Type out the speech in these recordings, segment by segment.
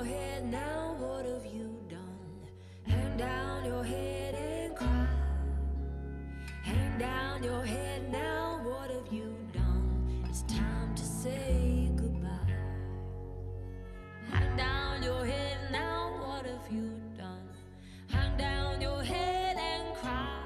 your head now, what have you done? Hang down your head and cry. Hang down your head now, what have you done? It's time to say goodbye. Hang down your head now, what have you done? Hang down your head and cry.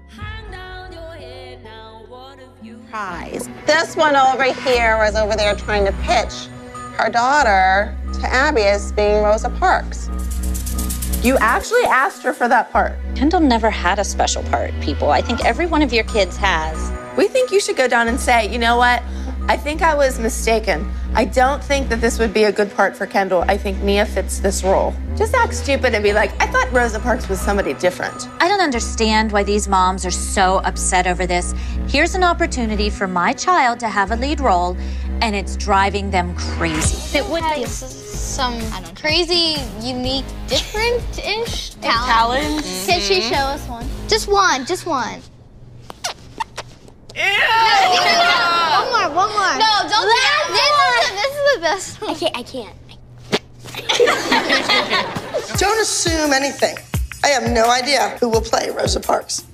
Hang down your head now, what have you done? Prize. This one over here was over there trying to pitch her daughter to Abby as being Rosa Parks. You actually asked her for that part. Kendall never had a special part, people. I think every one of your kids has. We think you should go down and say, you know what? I think I was mistaken. I don't think that this would be a good part for Kendall. I think Nia fits this role. Just act stupid and be like, I thought Rosa Parks was somebody different. I don't understand why these moms are so upset over this. Here's an opportunity for my child to have a lead role, and it's driving them crazy. It would be some crazy, unique, different-ish talent. Can she show us one? Just one, just one. Yeah. One more. No, don't do that. This is the best one. I can't. Don't assume anything. I have no idea who will play Rosa Parks.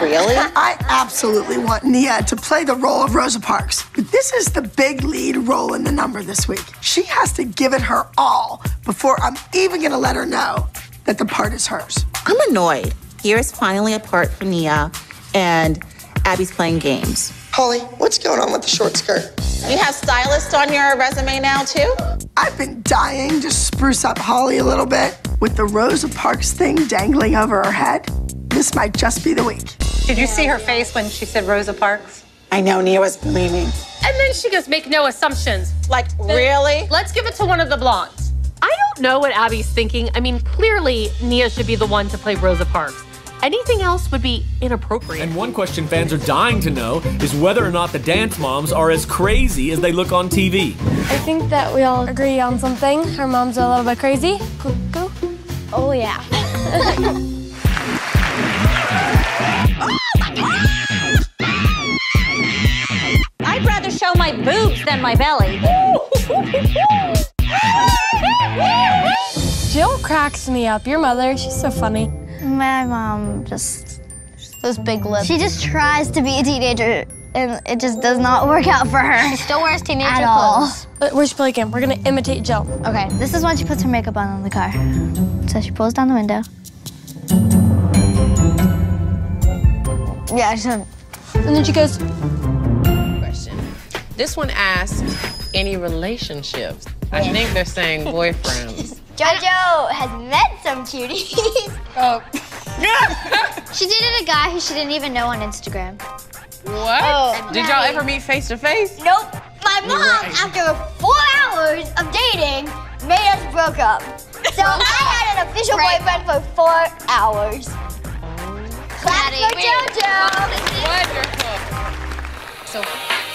Really? I absolutely want Nia to play the role of Rosa Parks. But this is the big lead role in the number this week. She has to give it her all before I'm even gonna let her know that the part is hers. I'm annoyed. Here's finally a part for Nia, and Abby's playing games. Holly, what's going on with the short skirt? You have stylist on your resume now, too? I've been dying to spruce up Holly a little bit. With the Rosa Parks thing dangling over her head, this might just be the week. Did you see her face when she said Rosa Parks? I know Nia was believing. And then she goes, make no assumptions. Like, really? Let's give it to one of the blondes. I don't know what Abby's thinking. I mean, clearly Nia should be the one to play Rosa Parks. Anything else would be inappropriate. And one question fans are dying to know is whether or not the dance moms are as crazy as they look on TV. I think that we all agree on something. Her mom's a little bit crazy. Cuckoo. Oh, yeah. I'd rather show my boobs than my belly. Jill cracks me up. Your mother, she's so funny. My mom just those big lips. She just tries to be a teenager, and it just does not work out for her. She still wears teenager clothes. But where's play again? We're gonna imitate Jill. Okay, this is when she puts her makeup on in the car. So she pulls down the window. Yeah, and then she goes. Question. This one asks any relationships. I think they're saying boyfriends. JoJo has met some cuties. Oh. She dated a guy who she didn't even know on Instagram. What? Oh, did y'all ever meet face to face? Nope. My mom, after 4 hours of dating, made us broke up. So I had an official boyfriend for 4 hours. Clap for JoJo. Wonderful. So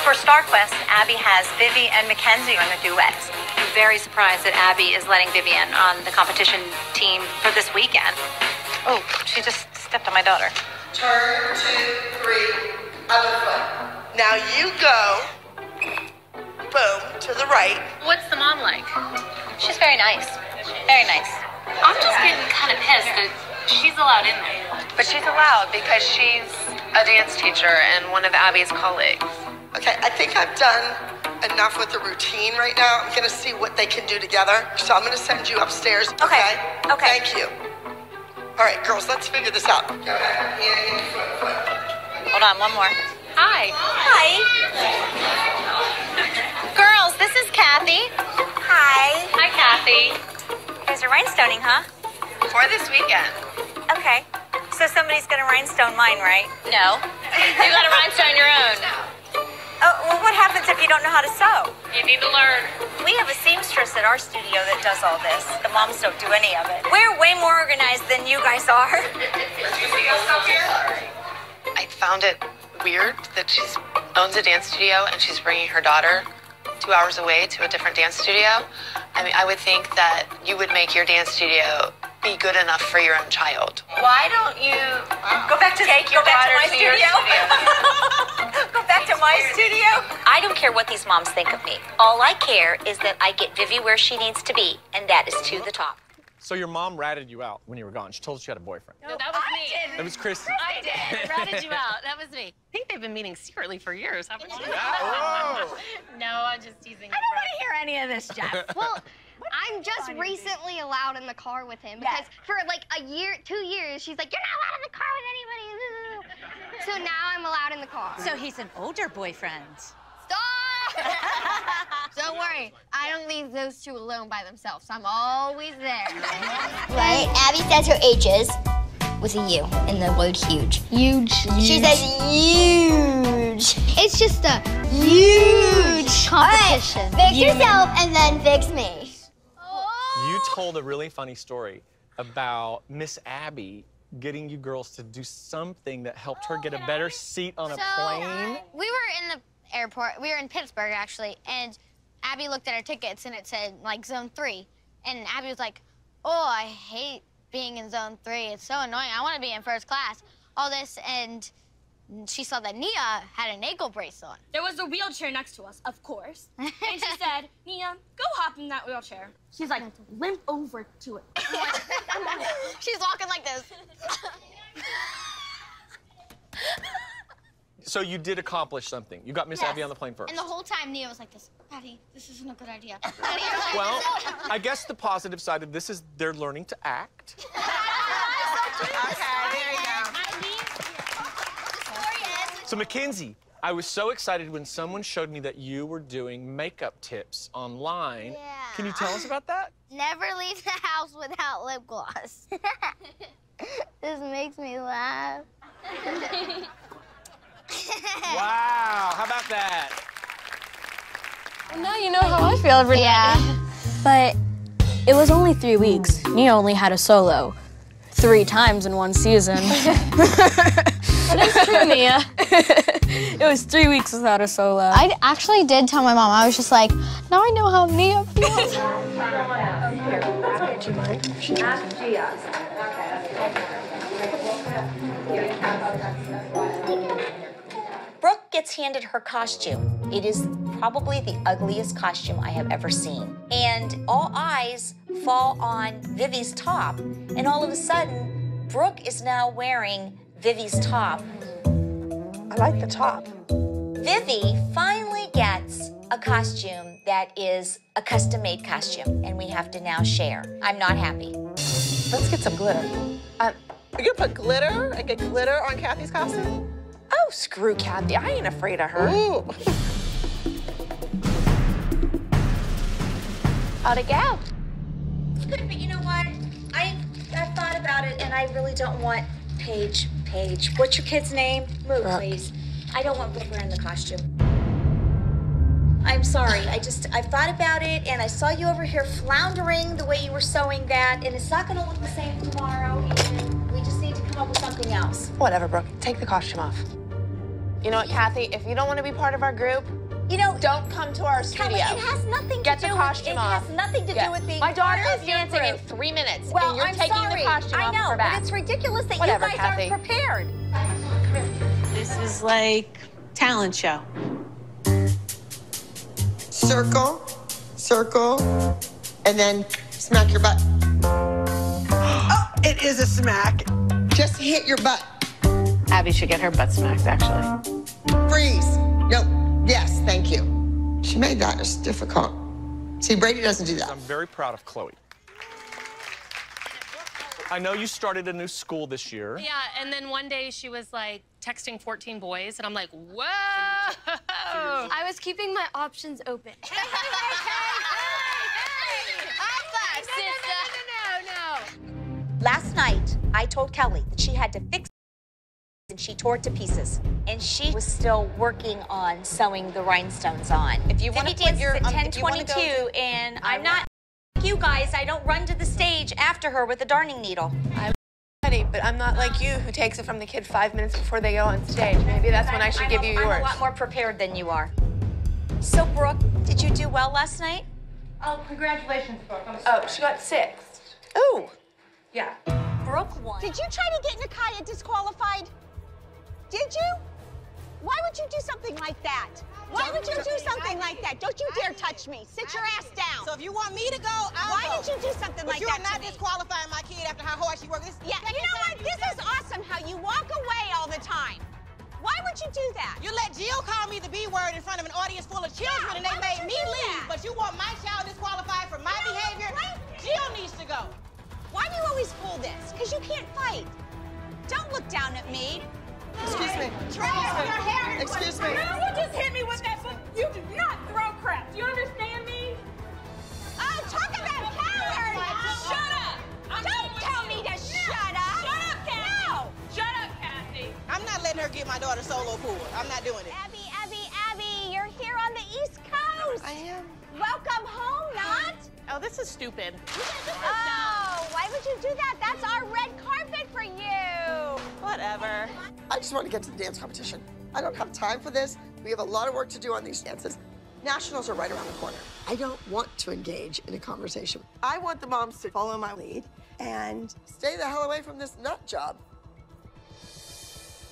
for StarQuest, Abby has Vivi and Mackenzie on a duet. I'm very surprised that Abby is letting Vivian on the competition team for this weekend. Oh, she just stepped on my daughter. Turn, 2, 3, other foot. Now you go, boom, to the right. What's the mom like? She's very nice. Very nice. I'm just getting kind of pissed that she's allowed in there. But she's allowed because she's a dance teacher and one of Abby's colleagues. Okay, I think I've done enough with the routine right now. I'm gonna see what they can do together. So I'm gonna send you upstairs, okay? Okay. Thank you. All right, girls, let's figure this out. Go ahead. Hold on, one more. Hi. Hi. Girls, this is Kathy. Hi. Hi, Kathy. You guys are rhinestoning, huh? For this weekend. Okay. So somebody's gonna rhinestone mine, right? No. You gotta rhinestone your own. Oh, well, what happens if you don't know how to sew? You need to learn. We have a seamstress at our studio that does all this. The moms don't do any of it. We're way more organized than you guys are. I found it weird that she owns a dance studio and she's bringing her daughter 2 hours away to a different dance studio. I mean, I would think that you would make your dance studio be good enough for your own child. Why don't you go back to my studio? Go back to my studio? I don't care what these moms think of me. All I care is that I get Vivi where she needs to be, and that is to the top. So your mom ratted you out when you were gone. She told us you had a boyfriend. No, that was me. It was Christy. I did. I ratted you out. That was me. I think they've been meeting secretly for years, haven't you? No, I'm just teasing you. I don't want to hear any of this, Jeff. Well, I'm just recently allowed in the car with him because for like a year, 2 years, she's like, you're not allowed in the car with anybody. So now I'm allowed in the car. So he's an older boyfriend. Stop! Don't worry, I don't leave those two alone by themselves. I'm always there. Right? Abby says her age is with a U in the word huge. Huge. She says huge. It's just a huge competition. All right, fix yourself and then fix me. You told a really funny story about Miss Abby getting you girls to do something that helped her get a better seat on a plane. We were in the airport. We were in Pittsburgh, actually, and Abby looked at our tickets, and it said, like, Zone 3. And Abby was like, oh, I hate being in Zone 3. It's so annoying. I want to be in first class. All this, and she saw that Nia had an ankle brace on. There was a wheelchair next to us, of course. And she said, Nia, go hop in that wheelchair. She's like, limp over to it. I'm on it. She's walking like this. So you did accomplish something. You got Miss Abby on the plane first. And the whole time, Nia was like this, Patty, this isn't a good idea. Well, I guess the positive side of this is they're learning to act. So Mackenzie, I was so excited when someone showed me that you were doing makeup tips online. Yeah. Can you tell us about that? Never leave the house without lip gloss. This makes me laugh. Wow, how about that? Well, now you know how I feel every day. But it was only 3 weeks. Nia only had a solo 3 times in one season. That is true, Nia. It was 3 weeks without a solo. I actually did tell my mom. I was just like, now I know how Nia feels. Brooke gets handed her costume. It is probably the ugliest costume I have ever seen. And all eyes fall on Vivi's top. And all of a sudden, Brooke is now wearing Vivi's top. I like the top. Vivi finally gets a costume that is a custom-made costume, and we have to now share. I'm not happy. Let's get some glitter. Are you gonna put glitter and get glitter on Kathy's costume? Oh, screw Kathy. I ain't afraid of her. Ooh. How'd it go? It's good, but you know what? I thought about it, and I really don't want Paige. What's your kid's name? Move, please. I don't want Brooke wearing the costume. I'm sorry. I've thought about it, and I saw you over here floundering the way you were sewing that, and it's not going to look the same tomorrow, and we just need to come up with something else. Whatever, Brooke. Take the costume off. You know what, Kathy? If you don't want to be part of our group, don't come to our studio. Kelly, it has nothing Get to the do costume with off. It has nothing to do with being My daughter part is of your dancing in group. 3 minutes, Well, and you're I'm taking sorry. the costume I off know, her back. but it's ridiculous that Whatever, you guys Kathy. aren't prepared. This is like talent show. Circle, circle, and then smack your butt. Oh, it is a smack. Just hit your butt. Abby should get her butt smacked, actually. Freeze. No. Yes, thank you. She made that. It's difficult. See, Brady doesn't do that. I'm very proud of Chloe. I know you started a new school this year. Yeah, and then one day she was like texting 14 boys, and I'm like, whoa! I was keeping my options open. Last night, I told Kelly that she had to fix and she tore it to pieces. And she was still working on sewing the rhinestones on. If you want to put your... at 10:22, and I'm not you guys. I don't run to the stage after her with a darning needle. I'm ready, but I'm not like you who takes it from the kid 5 minutes before they go on stage. Maybe that's when I should give you yours. I'm a lot more prepared than you are. So, Brooke, did you do well last night? Oh, congratulations, Brooke. Oh, she got 6. Ooh. Yeah. Brooke won. Did you try to get Nakaya disqualified? Did you? Why would you do something like that? Why would you do something like that? Don't you dare touch me. Sit your ass down. So if you want me to go, I'll Why go. did you do something like that? But you're not disqualifying my kid after how hard she worked. Yeah, you know what? This is awesome how you walk away all the time. Why would you do that? You let Jill call me the B word in front of an audience full of children and they made me leave. But you want my child disqualified for my behavior? Jill needs to go. Why do you always pull this? Because you can't fight. Don't look down at me. Excuse me. Excuse me. No one just hit me with that book. You do not throw crap. Do you understand me? Oh, talk about coward! Shut up! Don't tell me to shut up! Shut up, Kathy! No! Shut up, Kathy! I'm not letting her get my daughter solo pool. I'm not doing it. Abby, you're here on the East Coast. I am. Welcome home, not? Oh, this is stupid. Oh, why would you do that? That's our red carpet for you. Whatever. I just want to get to the dance competition. I don't have time for this. We have a lot of work to do on these dances. Nationals are right around the corner. I don't want to engage in a conversation. I want the moms to follow my lead and stay the hell away from this nut job.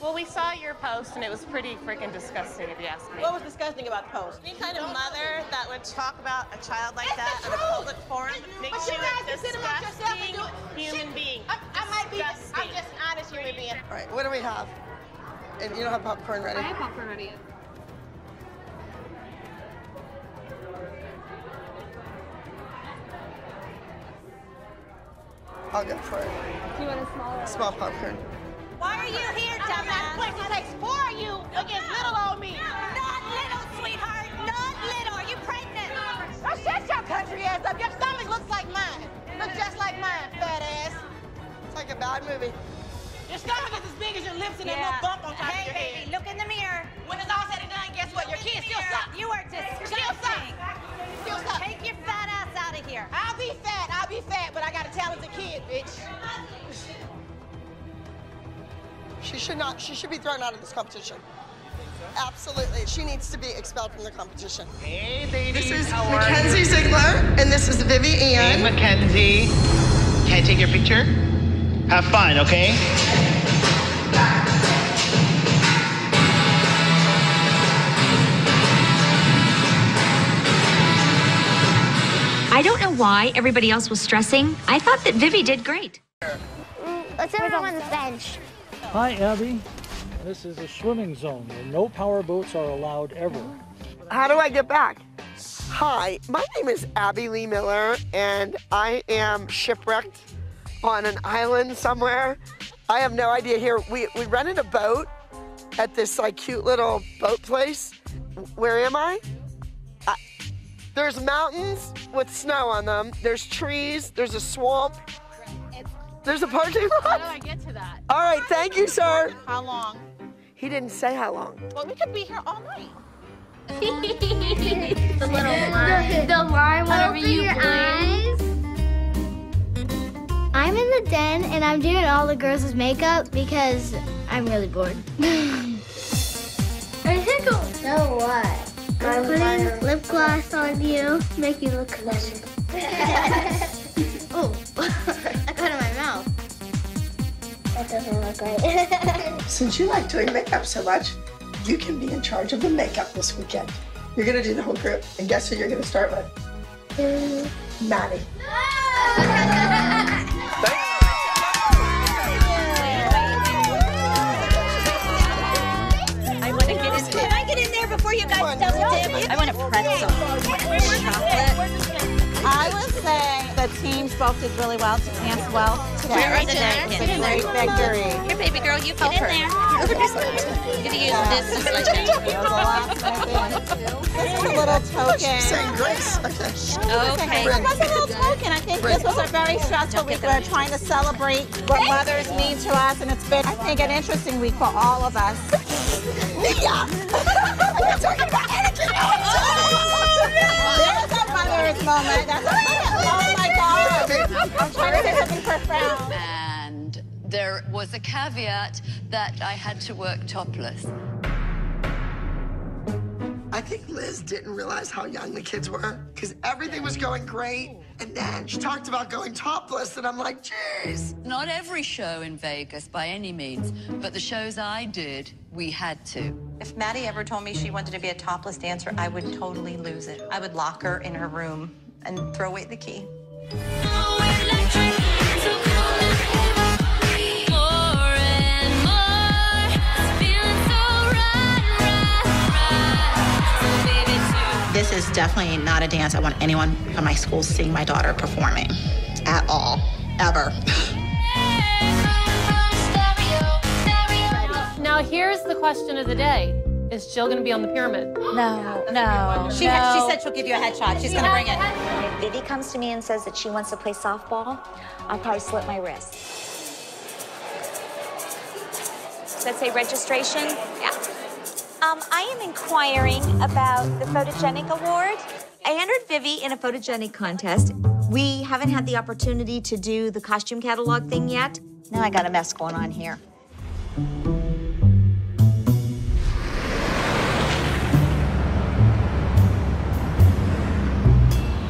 Well, we saw your post, and it was pretty freaking disgusting, if you ask me. What was disgusting about the post? Any kind of mother that would talk about a child like that in a public forum makes you a disgusting human being. I might be. I'm just an honest human being. All right, what do we have? And you don't have popcorn ready? I have popcorn ready. I'll go for it. You want a smaller? Small popcorn. Why are you here, dumbass? Place it takes 4 of you against little old me. Not little, sweetheart. Not little. Are you pregnant? Oh, shut your country ass up. Your stomach looks like mine. Looks just like mine, fat ass. It's like a bad movie. Your stomach is as big as your lips and that little bump on top of your head. Hey, baby, look in the mirror. When it's all said and done, guess what? Your kid still sucks. You are disgusting. Still sucks. Take your fat ass out of here. I'll be fat, but I got a talented kid, bitch. She should be thrown out of this competition. Absolutely. She needs to be expelled from the competition. Hey, ladies. This is how are Mackenzie you? Ziegler, and this is Vivi Ian. Hey, Mackenzie. Can I take your picture? Have fun, okay? I don't know why everybody else was stressing. I thought that Vivi did great. Let's everyone on the bench. Hi, Abby. This is a swimming zone where no power boats are allowed ever. How do I get back? Hi, my name is Abby Lee Miller, and I am shipwrecked on an island somewhere. I have no idea here. We rented a boat at this like cute little boat place. Where am I? There's mountains with snow on them. There's trees. There's a swamp. There's a parking lot. How do I get to that? All right, thank you, sir. How long? He didn't say how long. Well, we could be here all night. The little line. The line, whatever you eyes. I'm in the den and I'm doing all the girls' makeup because I'm really bored. I think I'll know what. I'm putting lip gloss on you, make you look closer. Oh, I put it in my mouth. That doesn't look right. Since you like doing makeup so much, you can be in charge of the makeup this weekend. You're gonna do the whole group, and guess who you're gonna start with? Maddie. Can I get in there before you guys double dip? I want a pretzel. Chocolate. I would say the teams both did really well to dance well today. Where are the napkins? It's a great victory. Here, baby girl, you get in there. You're gonna use this as like This is a little token. Saying grace. Okay. Okay. It was a little token. I think this was a very stressful week. We're trying to celebrate what mothers mean to us, and it's been, I think, an interesting week for all of us. Nia! We're talking about etiquette. There's a mother's moment. That's oh my God. I'm trying to say something profound. And there was a caveat that I had to work topless. I think Liz didn't realize how young the kids were, because everything was going great. And then she talked about going topless, and I'm like, jeez. Not every show in Vegas by any means, but the shows I did, we had to. If Maddie ever told me she wanted to be a topless dancer, I would totally lose it. I would lock her in her room and throw away the key. This is definitely not a dance I want anyone from my school seeing my daughter performing at all, ever. Now, here's the question of the day. Is Jill going to be on the pyramid? No. She said she'll give you a headshot. She's going to bring it. If Vivi comes to me and says that she wants to play softball, I'll probably slit my wrist. Does that say registration? Yeah. I am inquiring about the Photogenic Award. I entered Vivi in a photogenic contest. We haven't had the opportunity to do the costume catalog thing yet. Now I got a mess going on here.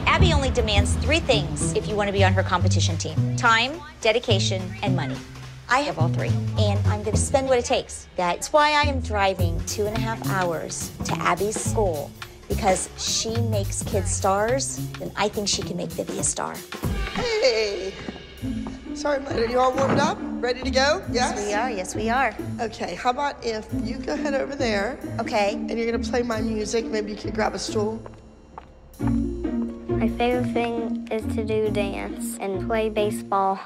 Abby only demands 3 things if you want to be on her competition team: time, dedication, and money. I have all 3, and I'm going to spend what it takes. That's why I am driving 2.5 hours to Abby's school, because she makes kids stars, and I think she can make Vivi a star. Hey. Sorry, are you all warmed up? Ready to go? Yes? Yes, we are. Okay, how about if you go head over there. Okay. And you're going to play my music. Maybe you could grab a stool. My favorite thing is to do dance and play baseball.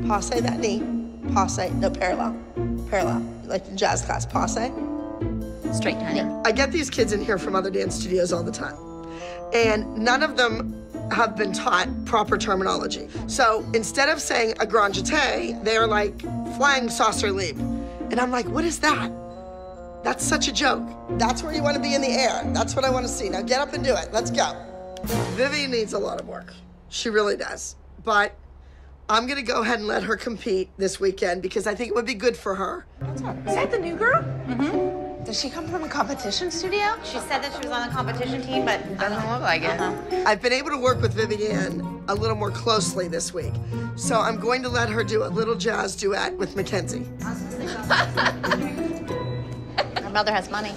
Passe that knee. Passe. No, parallel. Parallel. Like in jazz class. Passe. Straight, honey. I get these kids in here from other dance studios all the time. And none of them have been taught proper terminology. So instead of saying a grand jeté, they're like flying saucer leap. And I'm like, what is that? That's such a joke. That's where you want to be in the air. That's what I want to see. Now get up and do it. Let's go. Vivi needs a lot of work. She really does. But I'm going to go ahead and let her compete this weekend because I think it would be good for her. Is that the new girl? Mm-hmm. Does she come from a competition studio? She said that she was on the competition team, but doesn't look like it. I've been able to work with Vivienne a little more closely this week. So I'm going to let her do a little jazz duet with Mackenzie. Her mother has money.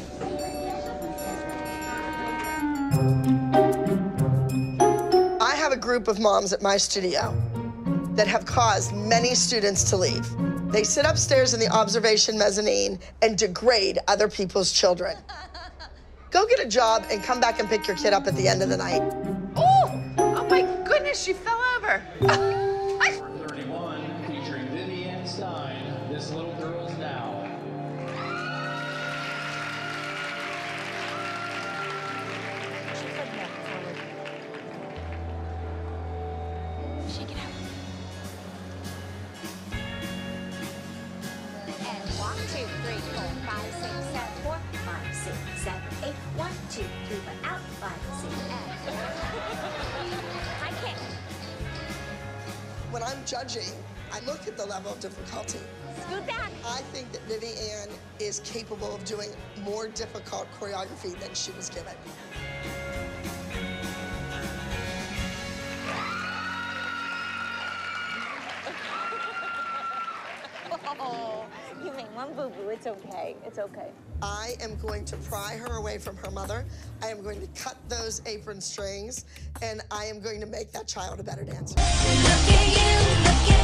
I have a group of moms at my studio that have caused many students to leave. They sit upstairs in the observation mezzanine and degrade other people's children. Go get a job and come back and pick your kid up at the end of the night. Oh my goodness, she fell over. 31, featuring Vivienne Stein, This Little Girl's Now. Shake it out. And 1, 2, 3, 4, 5, 6, 7, 4, 5, 6, 7, 8. 1, 2, 3, but out. 5, 6, and I can't. When I'm judging, I look at the level of difficulty. Scoot back. I think that Vivienne is capable of doing more difficult choreography than she was given. Oh, you made one boo-boo. It's okay. It's okay. I am going to pry her away from her mother. I am going to cut those apron strings, and I am going to make that child a better dancer. Look at you, look at